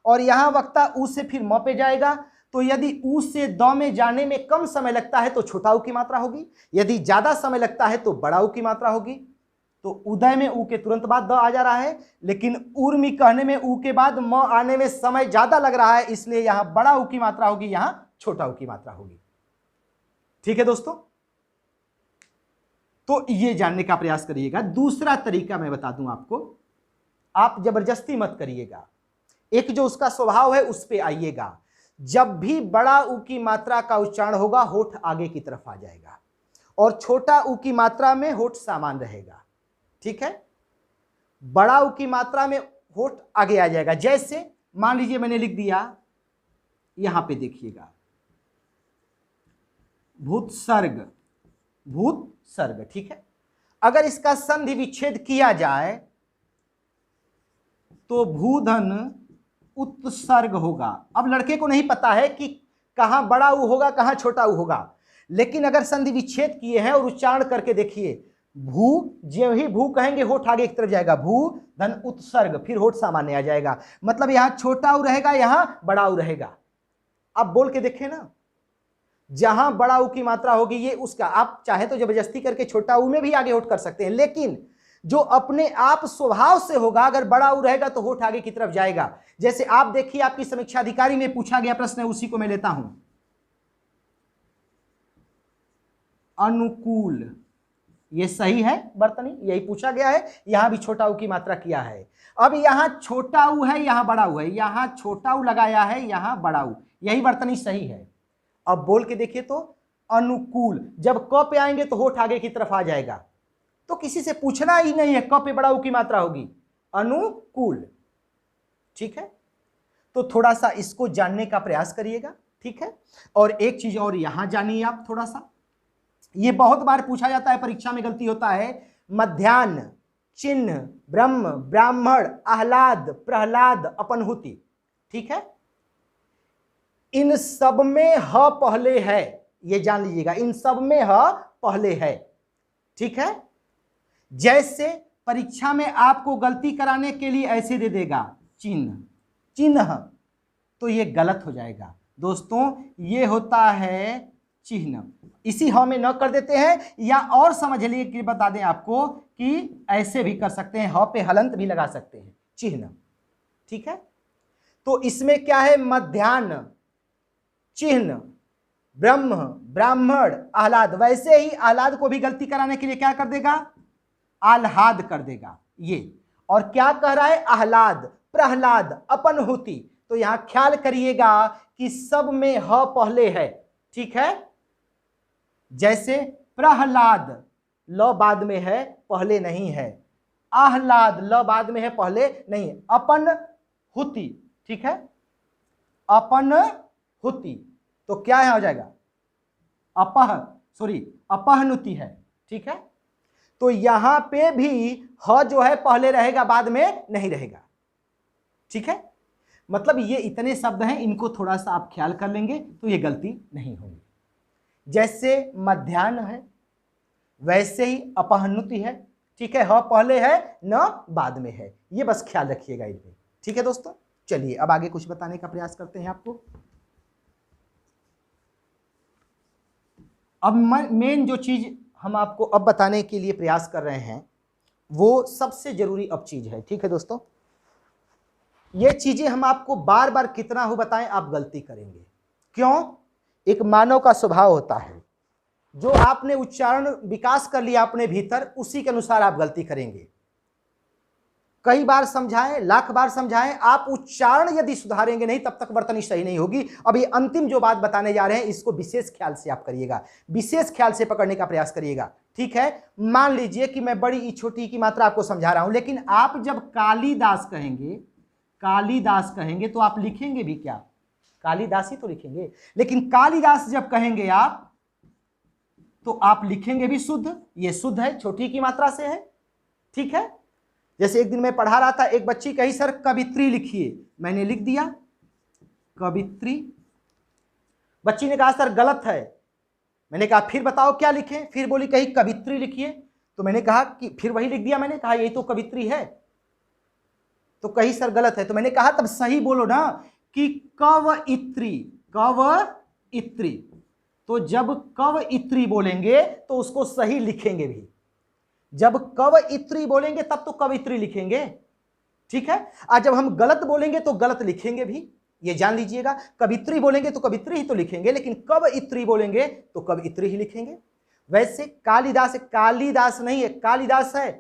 और यहाँ वक्ता ऊ से फिर म पे जाएगा। तो यदि ऊ से द में जाने में कम समय लगता है तो छोटा ऊ की मात्रा होगी, यदि ज्यादा समय लगता है तो बड़ा ऊ की मात्रा होगी। तो उदय में ऊ के तुरंत बाद द आ जा रहा है, लेकिन उर्मी कहने में ऊ के बाद म आने में समय ज्यादा लग रहा है, इसलिए यहां बड़ा ऊ की मात्रा होगी, यहां छोटा ऊ की मात्रा होगी। ठीक है दोस्तों, तो ये जानने का प्रयास करिएगा। दूसरा तरीका मैं बता दूं आपको, आप जबरदस्ती मत करिएगा, एक जो उसका स्वभाव है उस पे आइएगा। जब भी बड़ा ऊ की मात्रा का उच्चारण होगा होठ आगे की तरफ आ जाएगा और छोटा ऊ की मात्रा में होठ सामान रहेगा। ठीक है, बड़ा ऊ की मात्रा में होठ आगे आ जाएगा। जैसे मान लीजिए मैंने लिख दिया, यहां पे देखिएगा भूतसर्ग, भूतसर्ग। ठीक है, अगर इसका संधि विच्छेद किया जाए तो भूधन उत्सर्ग होगा। अब लड़के को नहीं पता है कि कहां बड़ा ऊ होगा कहां छोटा ऊ होगा, लेकिन अगर संधि विच्छेद किए हैं और उच्चारण करके देखिए, भू, जो ही भू कहेंगे होठ आगे की तरफ जाएगा, भू धन उत्सर्ग, फिर होठ सामान्य आ जाएगा। मतलब यहां छोटा ऊ रहेगा, यहां बड़ा ऊ रहेगा। अब बोल के देखें ना, जहां बड़ा ऊ की मात्रा होगी ये उसका, आप चाहे तो जबरदस्ती करके छोटा ऊ में भी आगे होठ कर सकते हैं, लेकिन जो अपने आप स्वभाव से होगा, अगर बड़ा ऊ रहेगा तो होठ आगे की तरफ जाएगा। जैसे आप देखिए, आपकी समीक्षा अधिकारी में पूछा गया प्रश्न है, उसी को मैं लेता हूं। अनुकूल, ये सही है बर्तनी, यही पूछा गया है, यहां भी छोटा ऊ की मात्रा किया है। अब यहां छोटा ऊ है, यहां बड़ा ऊ है, यहां छोटा ऊ लगाया है, यहां बड़ा ऊ, यही बर्तनी सही है। अब बोल के देखिए तो, अनुकूल, जब क पे आएंगे तो होठ आगे की तरफ आ जाएगा, तो किसी से पूछना ही नहीं है, क पे बड़ा ऊ की मात्रा होगी, अनुकूल। ठीक है, तो थोड़ा सा इसको जानने का प्रयास करिएगा। ठीक है, और एक चीज और यहां जानिए आप थोड़ा सा, ये बहुत बार पूछा जाता है, परीक्षा में गलती होता है। मध्याह्न, चिन्ह, ब्रह्म, ब्राह्मण, आह्लाद, प्रहलाद, अपनहुति। ठीक है, इन सब में ह पहले है, ये जान लीजिएगा, इन सब में ह पहले है। ठीक है, जैसे परीक्षा में आपको गलती कराने के लिए ऐसे दे देगा चिन्ह, चिन्ह, तो ये गलत हो जाएगा दोस्तों, ये होता है चिन्ह। इसी ह में न कर देते हैं, या और समझ लिए कि बता दें आपको कि ऐसे भी कर सकते हैं, ह पे हलंत भी लगा सकते हैं, चिन्ह। ठीक है, तो इसमें क्या है, मध्याह्न, चिन्ह, ब्रह्म, ब्राह्मण, आह्लाद। वैसे ही आह्लाद को भी गलती कराने के लिए क्या कर देगा, आह्लाद कर देगा ये, और क्या कह रहा है, आह्लाद, प्रहलाद, अपनहुति। तो यहां ख्याल करिएगा कि सब में ह पहले है। ठीक है, जैसे प्रहलाद ल बाद में है, पहले नहीं है, आह्लाद ल बाद में है, पहले नहीं है, अपनहुति। ठीक है, अपनहुति, तो क्या है, हो जाएगा अपहनुति है। ठीक है। तो यहां पे भी ह जो है पहले रहेगा, बाद में नहीं रहेगा। ठीक है, मतलब ये इतने शब्द हैं, इनको थोड़ा सा आप ख्याल कर लेंगे तो ये गलती नहीं होगी। जैसे मध्याह्न है, वैसे ही अपहनुति है। ठीक है, ह पहले है न बाद में है, ये बस ख्याल रखिएगा इनमें। ठीक है दोस्तों, चलिए अब आगे कुछ बताने का प्रयास करते हैं आपको। अब मेन जो चीज हम आपको अब बताने के लिए प्रयास कर रहे हैं वो सबसे जरूरी अब चीज है। ठीक है दोस्तों, ये चीजें हम आपको बार बार कितना हो बताएं आप गलती करेंगे। क्यों? एक मानव का स्वभाव होता है, जो आपने उच्चारण विकास कर लिया अपने भीतर, उसी के अनुसार आप गलती करेंगे। कई बार समझाएं, लाख बार समझाएं, आप उच्चारण यदि सुधारेंगे नहीं तब तक वर्तनी सही नहीं होगी। अब ये अंतिम जो बात बताने जा रहे हैं इसको विशेष ख्याल से आप करिएगा, विशेष ख्याल से पकड़ने का प्रयास करिएगा। ठीक है, मान लीजिए कि मैं बड़ी ई छोटी की मात्रा आपको समझा रहा हूं, लेकिन आप जब कालिदास कहेंगे, कालिदास कहेंगे तो आप लिखेंगे भी क्या? कालिदास ही तो लिखेंगे। लेकिन कालिदास जब कहेंगे आप तो आप लिखेंगे भी शुद्ध। ये शुद्ध है, छोटी की मात्रा से है। ठीक है, जैसे एक दिन मैं पढ़ा रहा था, एक बच्ची कही सर कवित्री लिखिए, मैंने लिख दिया कवित्री। बच्ची ने कहा सर गलत है। मैंने कहा फिर बताओ क्या लिखें? फिर बोली कही कवित्री लिखिए। तो मैंने कहा कि फिर वही लिख दिया। मैंने कहा यही तो कवित्री है। तो कही सर गलत है। तो मैंने कहा तब सही बोलो ना कि कवइत्री, कवइत्री। तो जब कवइत्री बोलेंगे तो उसको सही लिखेंगे भी। जब कवइत्री बोलेंगे तब तो कवित्री लिखेंगे। ठीक है, आज जब हम गलत बोलेंगे तो गलत लिखेंगे भी, ये जान लीजिएगा। कवित्री बोलेंगे तो कवित्री ही तो लिखेंगे, लेकिन कवइत्री बोलेंगे तो कवइत्री ही लिखेंगे। वैसे कालिदास, कालिदास नहीं है, कालिदास है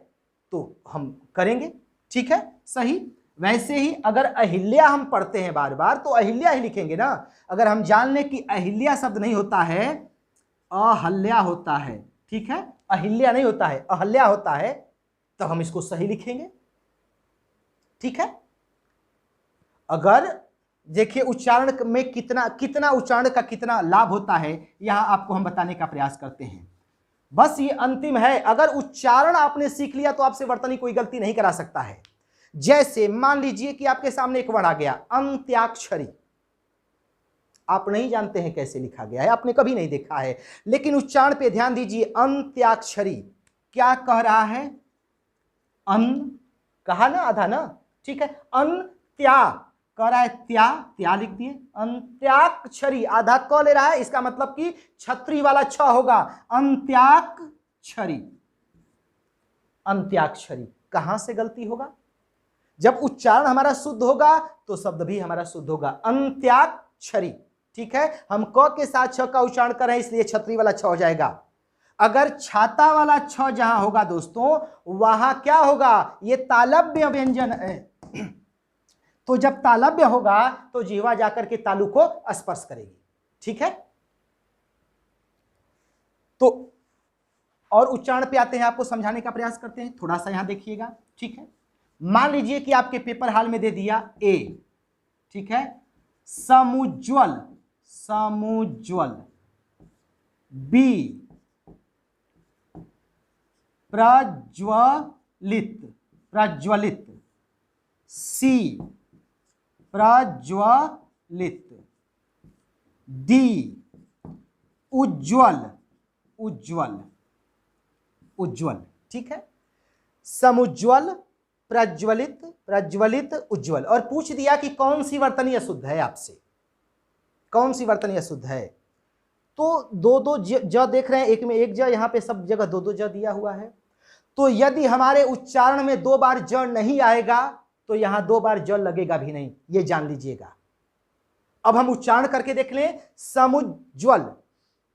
तो हम करेंगे। ठीक है, सही। वैसे ही अगर अहिल्या हम पढ़ते हैं बार बार तो अहिल्या ही लिखेंगे ना। अगर हम जान लें कि अहिल्या शब्द नहीं होता है, अहल्या होता है। ठीक है, अहिल्या नहीं होता है, अहल्या होता है, तब हम इसको सही लिखेंगे। ठीक है, अगर देखिए उच्चारण में कितना उच्चारण का कितना लाभ होता है, यहां आपको हम बताने का प्रयास करते हैं। बस ये अंतिम है, अगर उच्चारण आपने सीख लिया तो आपसे वर्तनी कोई गलती नहीं करा सकता है। जैसे मान लीजिए कि आपके सामने एक वर्ड आ गया अंत्याक्षरी, आप नहीं जानते हैं कैसे लिखा गया है, आपने कभी नहीं देखा है, लेकिन उच्चारण पे ध्यान दीजिए। अंत्याक्षरी क्या कह रहा है? अन कहा ना, आधा ना। ठीक है, अंत्या कह रहा है त्या, त्या लिख दिए। अंत्याक्षरी आधा क ले रहा है, इसका मतलब कि छत्री वाला छ होगा, अंत्याक्षरी। अंत्याक्षरी कहां से गलती होगा? जब उच्चारण हमारा शुद्ध होगा तो शब्द भी हमारा शुद्ध होगा, अंत्याक्षरी। ठीक है, हम क के साथ छ का उच्चारण कर रहे हैं इसलिए छत्री वाला छ हो जाएगा। अगर छाता वाला छ जहां होगा दोस्तों, वहां क्या होगा? ये तालव्य व्यंजन है। तो जब तालव्य होगा तो जीवा जाकर के तालु को स्पर्श करेगी। ठीक है, तो और उच्चारण पे आते हैं, आपको समझाने का प्रयास करते हैं, थोड़ा सा यहां देखिएगा। ठीक है, मान लीजिए कि आपके पेपर हाल में दे दिया ए। ठीक है, समुज्ज्वल, समुज्ज्वल। बी प्रज्वलित, प्रज्वलित। सी प्रज्वलित। डी उज्ज्वल, उज्ज्वल, उज्ज्वल। ठीक है, समुज्ज्वल, प्रज्वलित, प्रज्वलित, उज्ज्वल। और पूछ दिया कि कौन सी वर्तनी अशुद्ध है आपसे, कौन सी वर्तनी अशुद्ध है? तो दो दो ज देख रहे हैं, एक में एक ज, यहां पे सब जगह दो दो ज दिया हुआ है। तो यदि हमारे उच्चारण में दो बार ज नहीं आएगा तो यहां दो बार ज लगेगा भी नहीं, ये जान लीजिएगा। अब हम उच्चारण करके देख लें, समुज्ज्वल।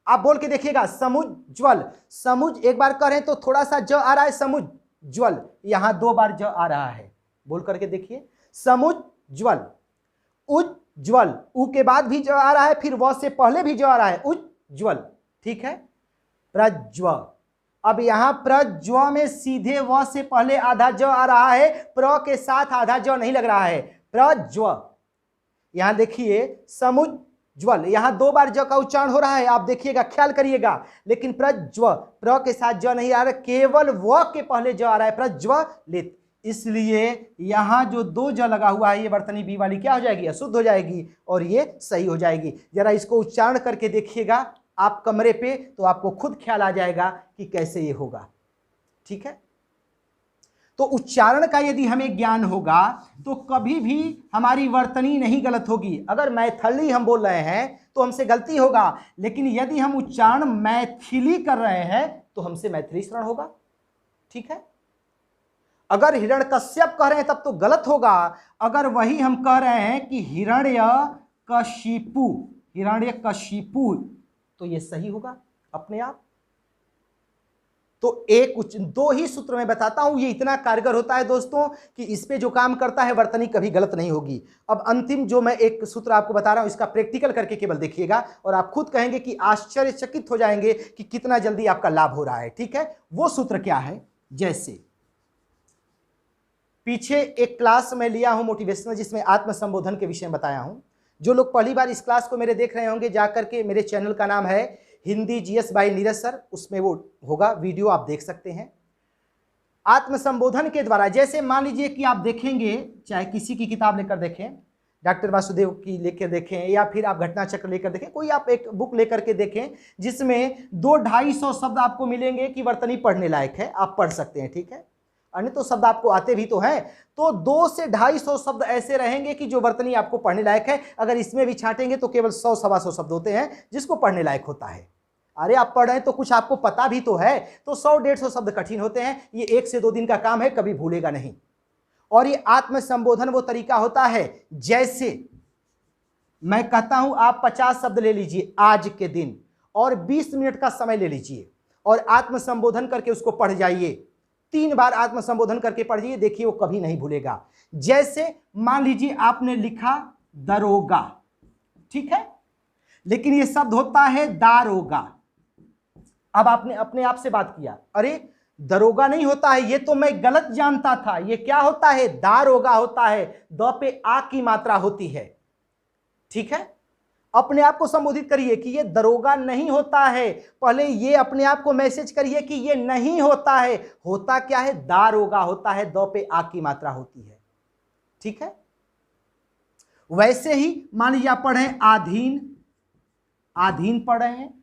आप बोल के देखिएगा, समुज्ज्वल। समुज एक बार करें तो थोड़ा सा ज आ रहा है, समुज्ज्वल। यहां दो बार ज आ रहा है, बोल करके देखिए, समुज्ज्वल। उज्ज्वल, उ के बाद भी ज आ रहा है, फिर व से पहले भी ज आ रहा है, उज्ज्वल। ठीक है, प्रज्व। अब यहां प्रज्व में सीधे व से पहले आधा ज आ रहा है, प्र के साथ आधा ज नहीं लग रहा है, प्रज्व। यहां देखिए, समुज्ज्वल, ज्वल, यहां 2 बार ज का उच्चारण हो रहा है, आप देखिएगा, ख्याल करिएगा, लेकिन प्रज्व, प्र के साथ ज नहीं आ रहा, केवल व के पहले ज आ रहा है, प्रज्वलित। इसलिए यहां जो 2 ज लगा हुआ है, ये वर्तनी बी वाली क्या हो जाएगी, अशुद्ध हो जाएगी और ये सही हो जाएगी। जरा इसको उच्चारण करके देखिएगा आप कमरे पे, तो आपको खुद ख्याल आ जाएगा कि कैसे ये होगा। ठीक है, तो उच्चारण का यदि हमें ज्ञान होगा तो कभी भी हमारी वर्तनी नहीं गलत होगी। अगर मैथिली हम बोल रहे हैं तो हमसे गलती होगा, लेकिन यदि हम उच्चारण मैथिली कर रहे हैं तो हमसे मैथिली श्रवण होगा। ठीक है, अगर हिरण्यकश्यप कह रहे हैं तब तो गलत होगा। अगर वही हम कह रहे हैं कि हिरण्यकशिपु, हिरण्यकशिपु, तो ये सही होगा अपने आप। तो 2 ही सूत्र में बताता हूं, ये इतना कारगर होता है दोस्तों कि इस पे जो काम करता है वर्तनी कभी गलत नहीं होगी। अब अंतिम जो मैं एक सूत्र आपको बता रहा हूं, इसका प्रैक्टिकल करके केवल देखिएगा और आप खुद कहेंगे कि आश्चर्यचकित हो जाएंगे कि कितना जल्दी आपका लाभ हो रहा है। ठीक है, वो सूत्र क्या है, जैसे पीछे एक क्लास में लिया हूं मोटिवेशनल, जिसमें आत्मसंबोधन के विषय में बताया हूं। जो लोग पहली बार इस क्लास को मेरे देख रहे होंगे, जाकर के मेरे चैनल का नाम है Hindi GS bye Neeraj sir, उसमें वो होगा वीडियो, आप देख सकते हैं। आत्मसंबोधन के द्वारा, जैसे मान लीजिए कि आप देखेंगे, चाहे किसी की किताब लेकर देखें, डॉक्टर वासुदेव की लेकर देखें, या फिर आप घटना चक्र लेकर देखें, कोई आप एक बुक लेकर के देखें जिसमें 200-250 शब्द आपको मिलेंगे कि वर्तनी पढ़ने लायक है, आप पढ़ सकते हैं। ठीक है, अन्य तो शब्द आपको आते भी तो हैं, तो 200 से 250 शब्द ऐसे रहेंगे कि जो वर्तनी आपको पढ़ने लायक है। अगर इसमें भी छांटेंगे तो केवल 100-125 शब्द होते हैं जिसको पढ़ने लायक होता है। अरे आप पढ़ रहे हैं तो कुछ आपको पता भी तो है, तो 100-150 शब्द कठिन होते हैं। ये 1 से 2 दिन का काम है, कभी भूलेगा नहीं। और ये आत्मसंबोधन वो तरीका होता है, जैसे मैं कहता हूं आप 50 शब्द ले लीजिए आज के दिन और 20 मिनट का समय ले लीजिए और आत्मसंबोधन करके उसको पढ़ जाइए। 3 बार आत्मसंबोधन करके पढ़िए, देखिए वो कभी नहीं भूलेगा। जैसे मान लीजिए आपने लिखा दरोगा, ठीक है, लेकिन ये शब्द होता है दारोगा। अब आपने अपने आप से बात किया, अरे दरोगा नहीं होता है, ये तो मैं गलत जानता था, ये क्या होता है, दारोगा होता है, द पे आ की मात्रा होती है। ठीक है, अपने आप को संबोधित करिए कि ये दरोगा नहीं होता है, पहले ये अपने आप को मैसेज करिए कि ये नहीं होता है। होता क्या है, दारोगा होता है, द पे आ की मात्रा होती है। ठीक है, वैसे ही मान लीजिए आप पढ़ रहे हैं आधीन, आधीन पढ़ रहे हैं,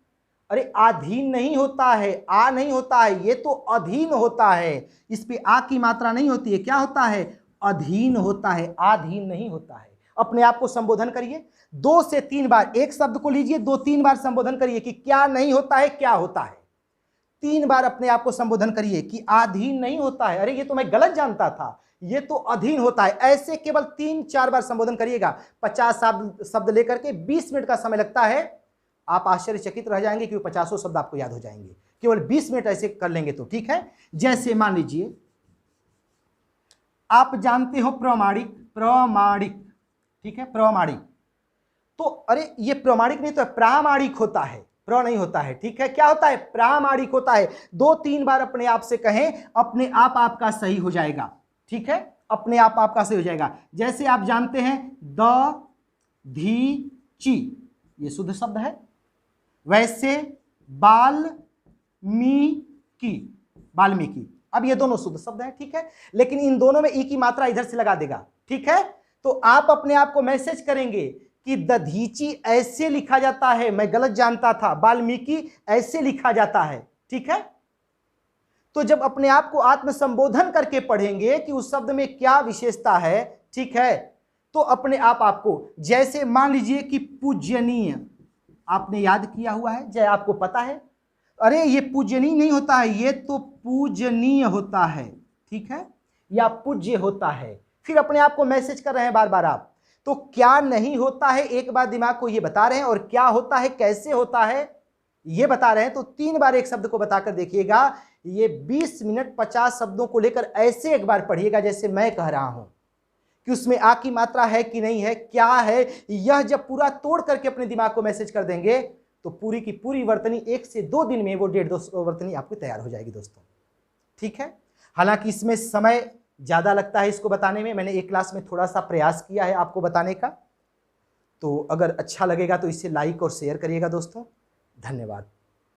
अरे आधीन नहीं होता है, आ नहीं होता है, ये तो अधीन होता है, इस पे आ की मात्रा नहीं होती है, क्या होता है, अधीन होता है, आधीन नहीं होता है। अपने आप को संबोधन करिए 2 से 3 बार, एक शब्द को लीजिए 2-3 बार संबोधन करिए कि क्या नहीं होता है, क्या होता है। 3 बार अपने आप को संबोधन करिए कि आधीन नहीं होता है, अरे ये तो मैं गलत जानता था, ये तो अधीन होता है। ऐसे केवल 3-4 बार संबोधन करिएगा। 50 शब्द लेकर के 20 मिनट का समय लगता है। आप आश्चर्यचकित रह जाएंगे कि 50 शब्द आपको याद हो जाएंगे केवल 20 मिनट ऐसे कर लेंगे तो। ठीक है, जैसे मान लीजिए आप जानते हो प्रमाणिक, प्रमाणिक, ठीक है, प्रमाणिक, तो अरे ये प्रमाणिक नहीं तो प्रामाणिक होता है, प्र नहीं होता है। ठीक है, क्या होता है, प्रामाणिक होता है। 2-3 बार अपने आप से कहें, अपने आप आपका सही हो जाएगा। ठीक है, अपने आप आपका सही हो जाएगा। जैसे आप जानते हैं द धी ची, ये शुद्ध शब्द है। वैसे बाल्मीकि, बाल्मीकि, अब ये दोनों शुद्ध शब्द हैं। ठीक है, लेकिन इन दोनों में ई की मात्रा इधर से लगा देगा। ठीक है, तो आप अपने आप को मैसेज करेंगे कि दधीची ऐसे लिखा जाता है, मैं गलत जानता था, वाल्मीकि ऐसे लिखा जाता है। ठीक है, तो जब अपने आप को आत्मसंबोधन करके पढ़ेंगे कि उस शब्द में क्या विशेषता है, ठीक है, तो अपने आप आपको, जैसे मान लीजिए कि पूजनीय, आपने याद किया हुआ है, जय आपको पता है, अरे ये पूजनीय नहीं होता है, ये तो पूजनीय होता है। ठीक है, या पूज्य होता है। फिर अपने आप को मैसेज कर रहे हैं बार बार आप, तो क्या नहीं होता है एक बार दिमाग को ये बता रहे हैं, और क्या होता है, कैसे होता है ये बता रहे हैं। तो 3 बार एक शब्द को बताकर देखिएगा। ये 20 मिनट 50 शब्दों को लेकर ऐसे एक बार पढ़िएगा जैसे मैं कह रहा हूं कि उसमें आ की मात्रा है कि नहीं है, क्या है। यह जब पूरा तोड़ करके अपने दिमाग को मैसेज कर देंगे तो पूरी की पूरी वर्तनी 1 से 2 दिन में वो 1.5-2 वर्तनी आपकी तैयार हो जाएगी दोस्तों। ठीक है, हालांकि इसमें समय ज़्यादा लगता है इसको बताने में। मैंने एक क्लास में थोड़ा सा प्रयास किया है आपको बताने का। तो अगर अच्छा लगेगा तो इसे लाइक और शेयर करिएगा दोस्तों। धन्यवाद।